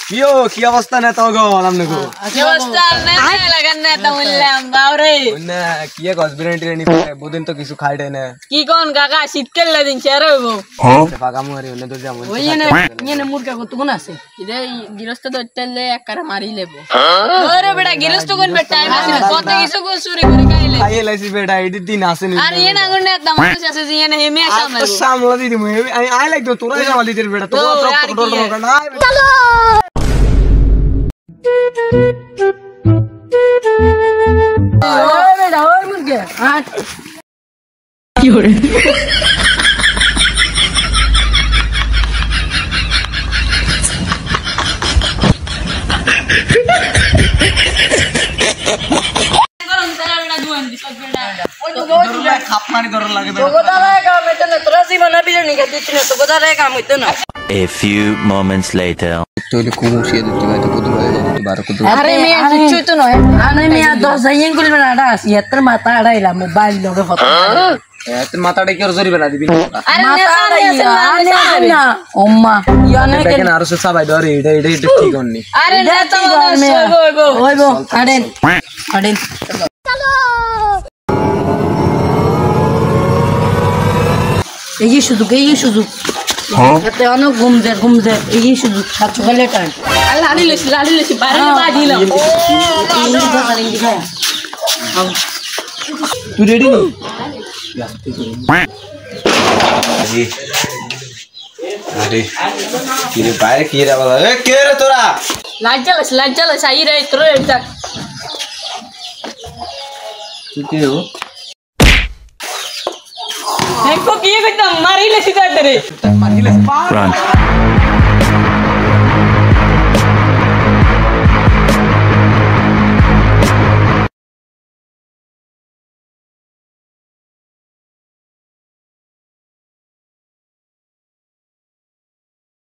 কিও কি অবস্থা না তো গো আমনে গো কি অবস্থা না লাগান না তো বললাম বাউরে না কি এক হসপিটালিটি নি বুদিন তো কিছু খাইতে না কি কোন কাকা শীতকাল লাগিন চেয়ারে হইবো ফাকা মুরি অন্য তো যাম ওই এনে মুরগা কত কোন আছে ইদে গিরস্ত তো তেলে একবারে মারি লেবো ওরে বেটা গিরস্ত কোন বে টাইম আছে কত কিছু কো চুরি করে খাইলে খাইয়ে লাইছি বেটা এডি দিন আছে নি আর এনা গুনে দাম আছে যে এনে হেমে সামনে তো সামলা দি দিমু আমি আই লাইক তো তোরা সামলা দিতে বেটা তো ডর না চলো ওই বেটা ওই মুরগা হাট কি হরে খাপ মারি ধর লাগে A few moments later. তোলে কুমুশিয়ে দিতে ভাই তো কত বার কত আরে মিয়া কিচ্ছু তো নয় আরে মিয়া 10 জাইন করবে না আড়া এত্র মাথা আড়াইলা মোবাইল লগে ফটো এত মাথাটা কি আর জরিবে না দিবি আরে নেতা না ওম্মা ইয়ানে দেখেন আর সব সবাই ধরে এটা ঠিক হননি আরে নেতা হইবো আড়েন চলো এই সুযোগ এতে অনেক ঘুমছে এই সুযোগ সাত সকালে টাইম লাড়ি লেছি বাইরে বাজিলাম তুই রেডি নি আরে কি রে বাইরে কি রে বাবা এ কে রে তোরা লাইট জ্বালাস আই রে তোর এটা তুই কে হো দেখো কি কইতাম মারিলে সিধা রে Run.